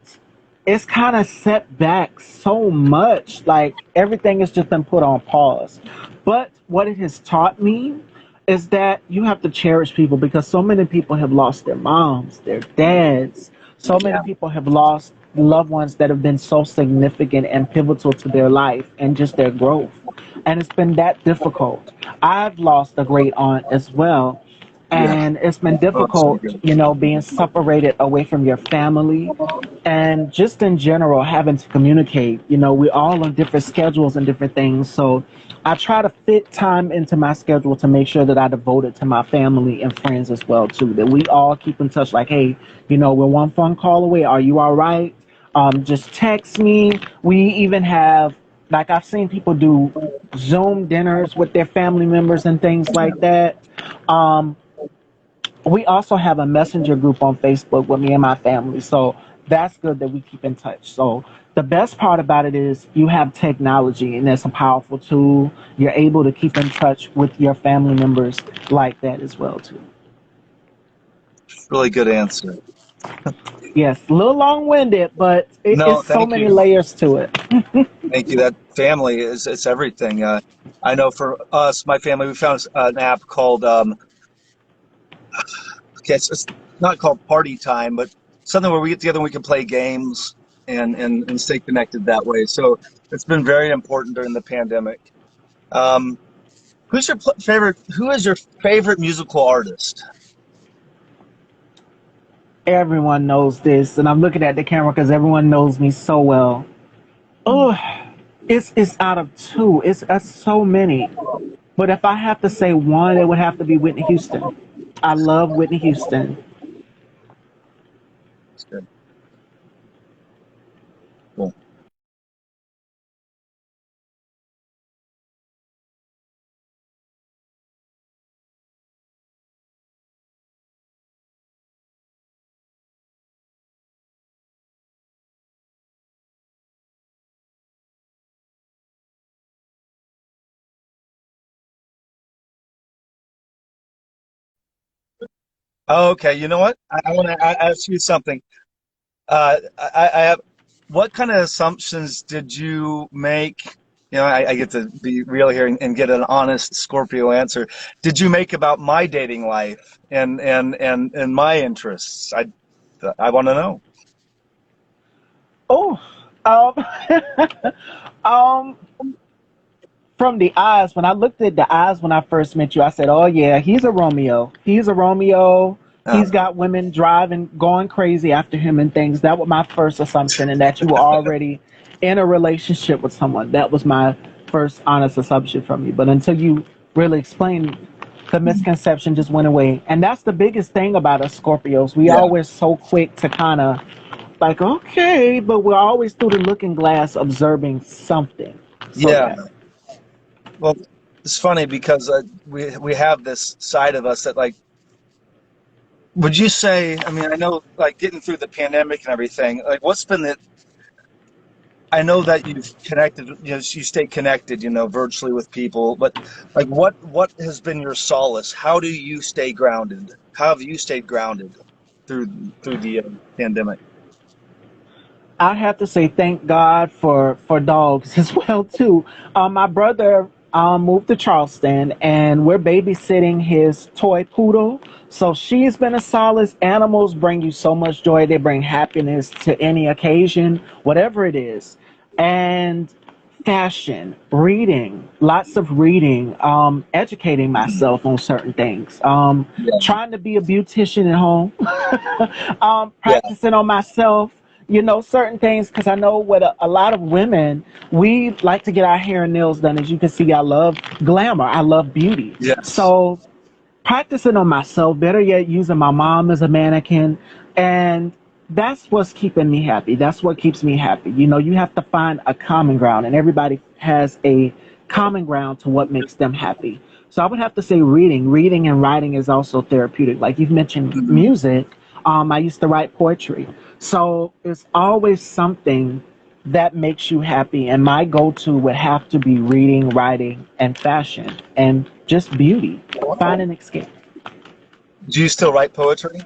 it's kind of set back so much. Like everything has just been put on pause. But what it has taught me is that you have to cherish people because so many people have lost their moms, their dads. So many Yeah. people have lost loved ones that have been so significant and pivotal to their life and just their growth. And it's been that difficult. I've lost a great aunt as well. Yeah. And it's been Oh, I'm sorry. difficult, being separated away from your family and just in general having to communicate. We all on different schedules and different things. So I try to fit time into my schedule to make sure that I devote it to my family and friends as well too. That we all keep in touch. Like, hey, we're one phone call away. Are you all right? Just text me. We even have, like, I've seen people do Zoom dinners with their family members and things like that. Um, we also have a messenger group on Facebook with me and my family. So that's good that we keep in touch. So the best part about it is you have technology and it's a powerful tool. You're able to keep in touch with your family members like that as well too. Really good answer. Yes, a little long-winded, but No, it's so thank many you. layers to it. Thank you. That family is it's everything. I know for us, my family, we found an app called okay, it's not called Party Time, but something where we get together and we can play games and stay connected that way. So it's been very important during the pandemic. Um, who's your favorite? Who is your favorite musical artist? Everyone knows this, and I'm looking at the camera because everyone knows me so well. Oh, it's out of two. It's so many. But if I have to say one, it would have to be Whitney Houston. I love Whitney Houston. Cool. Okay, you know what? I want to ask you something. I have, what kind of assumptions did you make? You know, I get to be real here and get an honest Scorpio answer. Did you make about my dating life and my interests? I want to know. Oh, um, um, from the eyes, when I looked at the eyes when I first met you, I said, "Oh yeah, he's a Romeo. He's a Romeo. Uh, He's got women driving, going crazy after him and things." That was my first assumption, and that you were already in a relationship with someone. That was my first honest assumption from you. But until you really explained, the misconception just went away. And that's the biggest thing about us Scorpios. We yeah, always so quick to kind of like, okay, but we're always through the looking glass observing something. So yeah. yeah. Well, it's funny because we have this side of us that like. Would you say? I mean, I know like getting through the pandemic and everything. Like, what's been the I know that you've connected, you know, you stay connected, you know, virtually with people, but like what has been your solace? How do you stay grounded? How have you stayed grounded through through the pandemic? I have to say thank God for dogs as well too. My brother moved to Charleston, and we're babysitting his toy poodle. So she's been a solace. Animals bring you so much joy. They bring happiness to any occasion, whatever it is. And fashion, reading, lots of reading, educating myself on certain things, Yeah, trying to be a beautician at home, yeah, practicing on myself, certain things, because I know what a lot of women, we like to get our hair and nails done. As you can see, I love glamour, I love beauty. yes. So practicing on myself, better yet, using my mom as a mannequin. And that's what's keeping me happy. That's what keeps me happy. You have to find a common ground, and everybody has a common ground to what makes them happy. So I would have to say reading. Reading and writing is also therapeutic. Like you've mentioned Mhm. music. I used to write poetry. So it's always something that makes you happy. And my go to would have to be reading, writing, and fashion, and just beauty. Find an escape. Do you still write poetry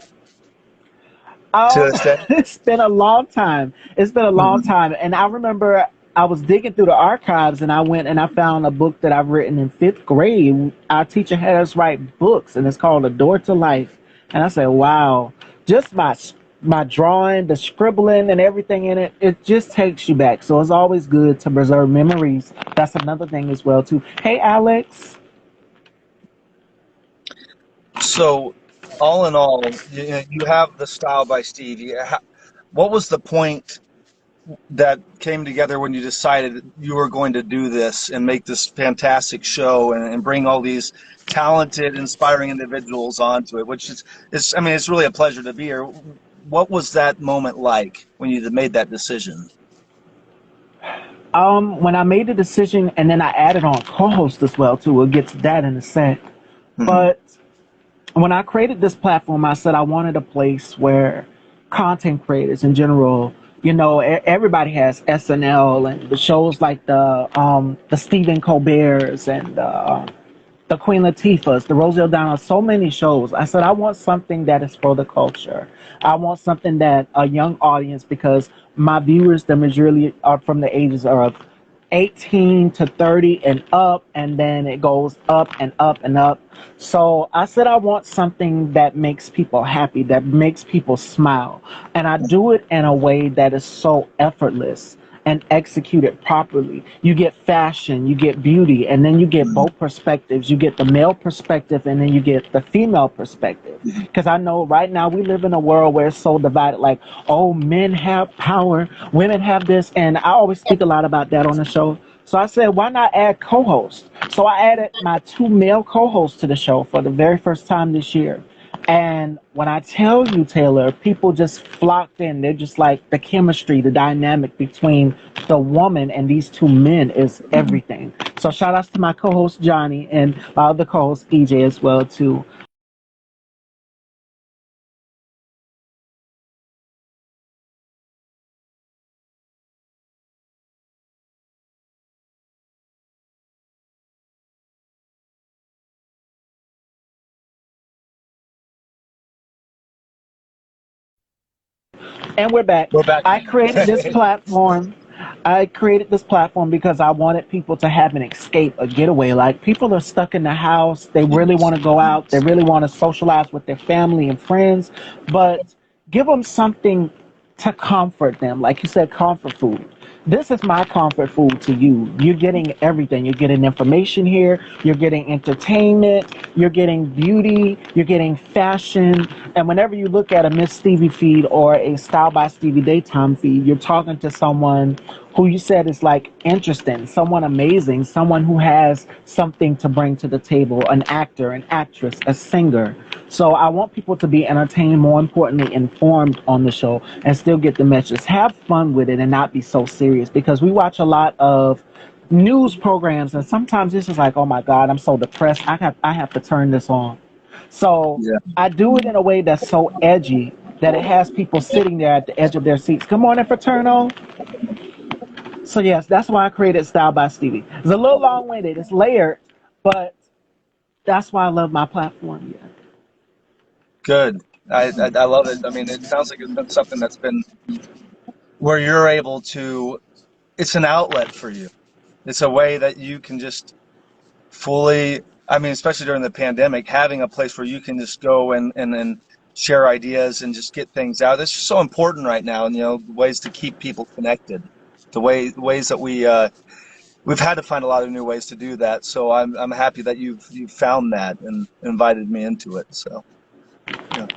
to Um, this day? it's been a long time. It's been a long Mhm. time. And I remember I was digging through the archives, and I went and I found a book that I've written in fifth grade. Our teacher had us write books, and it's called A Door to Life. And I said, wow, just my drawing, the scribbling, and everything in it, it just takes you back. So it's always good to preserve memories. That's another thing as well too. Hey, Alex. So, all in all, you have the style by Stevie. What was the point that came together when you decided you were going to do this and make this fantastic show and bring all these talented, inspiring individuals onto it, which is, I mean, it's really a pleasure to be here. What was that moment like when you made that decision? When I made the decision, and then I added on co-host as well too. We'll get to that in a sec. Hmm. But when I created this platform, I said I wanted a place where content creators in general, everybody has SNL and the shows like the Stephen Colbert's and the Queen Latifah's, the Rosie O'Donnell, so many shows. I said, I want something that is for the culture. I want something that a young audience, because my viewers, the majority are from the ages of 18 to 30 and up, and then it goes up and up and up. So I said, I want something that makes people happy, that makes people smile. And I do it in a way that is so effortless and execute it properly. You get fashion, you get beauty, and then you get both perspectives. You get the male perspective, and then you get the female perspective. Because I know right now we live in a world where it's so divided, like, oh, men have power, women have this. And I always speak a lot about that on the show. So I said, why not add co hosts? So I added my two male co hosts to the show for the very first time this year. And when I tell you, Taylor, people just flocked in. They're just like the chemistry, the dynamic between the woman and these two men is everything. So shout outs to my co-host Johnny and my other co-host EJ as well too. And we're back. We're back I again. created this platform. I created this platform because I wanted people to have an escape, a getaway. Like people are stuck in the house. They really Yes. want to go out. They really want to socialize with their family and friends, but give them something to comfort them. Like you said, comfort food. This is my comfort food to you. You're getting everything. You're getting information here. You're getting entertainment. You're getting beauty. You're getting fashion. And whenever you look at a Miss Stevie feed or a Style by Stevie daytime feed, you're talking to someone who you said is like interesting, someone amazing, someone who has something to bring to the table, an actor, an actress, a singer. So I want people to be entertained, more importantly, informed on the show and still get the message. Have fun with it and not be so serious because we watch a lot of news programs and sometimes this is like, oh my God, I'm so depressed. I have to turn this on. So Yeah. I do it in a way that's so edgy that it has people sitting there at the edge of their seats. Good morning, Fraterno. So yes, that's why I created Style by Stevie. It's a little long-winded, it's layered, but that's why I love my platform. Yeah. Good. I love it. I mean, it sounds like it's been something that's been where you're able to, it's an outlet for you. It's a way that you can just fully, I mean, especially during the pandemic, having a place where you can just go and share ideas and just get things out. It's just so important right now. And, ways to keep people connected, ways that we've had to find a lot of new ways to do that. So I'm happy that you've found that and invited me into it. So, yeah.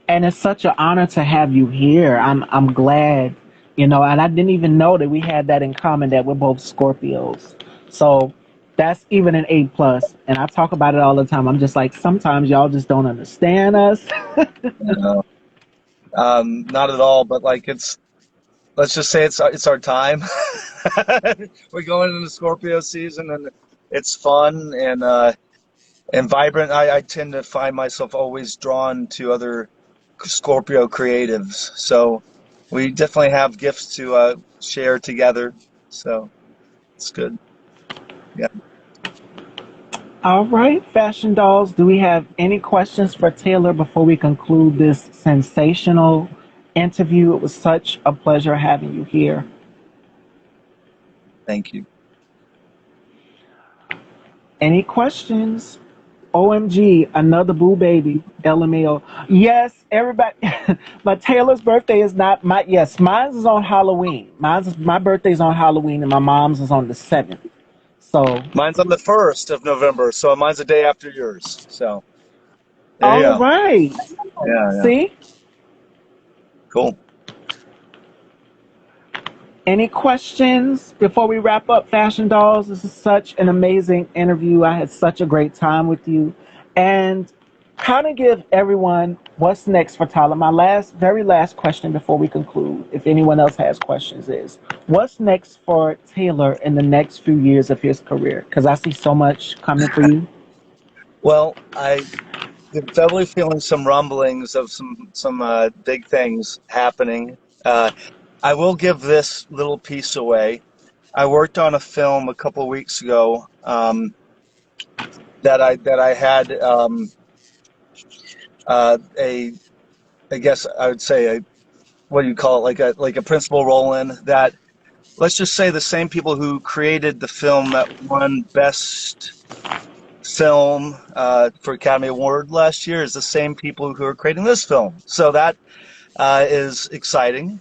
And it's such an honor to have you here. I'm glad, and I didn't even know that we had that in common that we're both Scorpios. So that's even an A plus. And I talk about it all the time. I'm just like sometimes y'all just don't understand us. Uh, Not at all, but like let's just say it's our time. We're going into Scorpio season, and it's fun and vibrant. I tend to find myself always drawn to other Scorpio creatives, so we definitely have gifts to share together. So it's good. Yeah, All right, fashion dolls, do we have any questions for Taylor before we conclude this sensational interview? It was such a pleasure having you here. thank you. Any questions? OMG, another boo baby. LMAO. Yes, everybody. But Taylor's birthday is not my. Yes, mine is on Halloween. My birthday's on Halloween, and my mom's is on the 7th. So, Mine's on the 1st of November, so mine's the day after yours. So there you all go. right. Yeah, yeah, See, cool. any questions before we wrap up, Fashion Dolls? This is such an amazing interview. I had such a great time with you. And kind of give everyone what's next for Tyler. My very last question before we conclude, if anyone else has questions, is what's next for Taylor in the next few years of his career? Because I see so much coming for you. Well, I definitely feeling some rumblings of some big things happening. Uh, I will give this little piece away. I worked on a film a couple of weeks ago that I had a I guess I would say a what do you call it, like a principal role in that. Let's just say the same people who created the film that won Best Film for Academy Award last year is the same people who are creating this film. So that is exciting.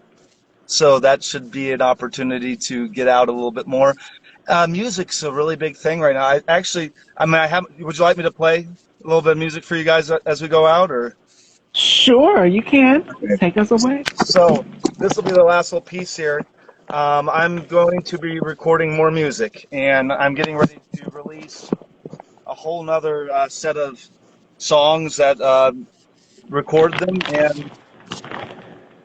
So that should be an opportunity to get out a little bit more. Music's a really big thing right now. I mean, I have. Would you like me to play a little bit of music for you guys as we go out, or? Sure, you can. Okay. Take us away. So this will be the last little piece here. I'm going to be recording more music, and I'm getting ready to release a whole nother set of songs that record them, and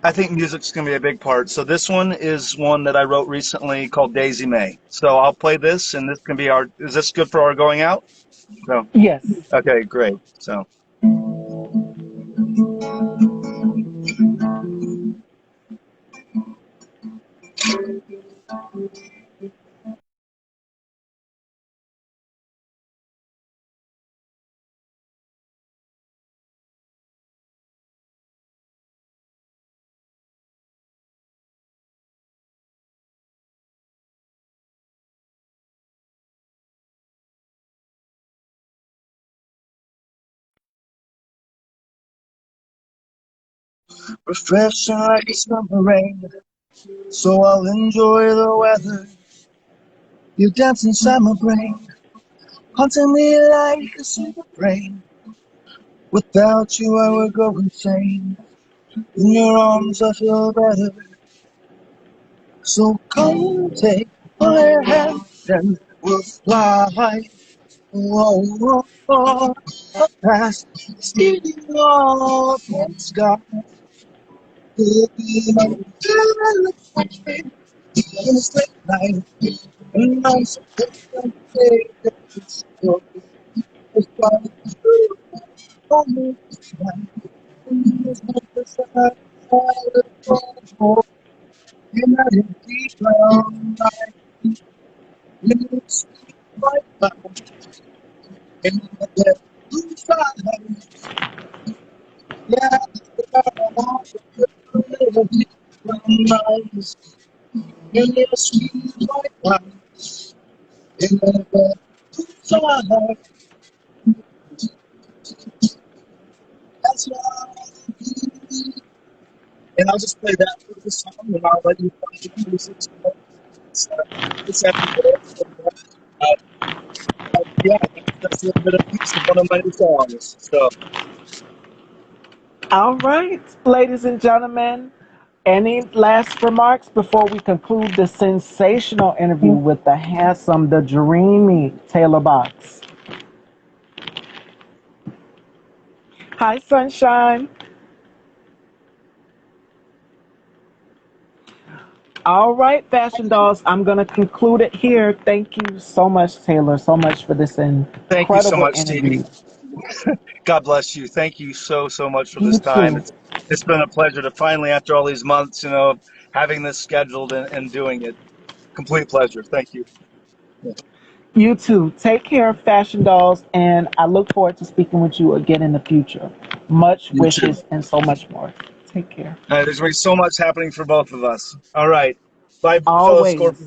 I think music's going to be a big part. So this one is one that I wrote recently called Daisy May. So I'll play this, and this can be our. Is this good for our going out? So Yes. okay, great. So. refreshing like a summer rain. So I'll enjoy the weather. You dance inside my brain, haunting me like a super brain. Without you, I would go insane. In your arms, I feel better. So come take my hand and we'll fly. Whoa, whoa, whoa, past Stevie off the sky. We'll be on the in a straight line. And I'm so different, it's so it's fun. Oh, it's fun. It's the side of the road. And I didn't keep on my lips. My mouth. And I get inside. Yeah, I want to live in my eyes. And your sweet white lies. And I get inside. That's why. And I'll just play that for the song, and I'll let you find the music. It's happy yeah, that's a little bit of piece of one of my new songs. So, All right, ladies and gentlemen, any last remarks before we conclude the sensational interview with the handsome, the dreamy Taylor Box? Hi, Sunshine. All right, Fashion Dolls, I'm going to conclude it here. Thank you so much, Taylor, so much for this thank you so incredible much, Stevie. interview. God bless you. Thank you so much for You this time. too. It's been a pleasure to finally, after all these months, having this scheduled and doing it. Complete pleasure. Thank you. You too. Take care, Fashion Dolls, and I look forward to speaking with you again in the future. Much You too. wishes and so much more. Take care. There's going to be so much happening for both of us. All right. Bye, fellow Always. Scorpio.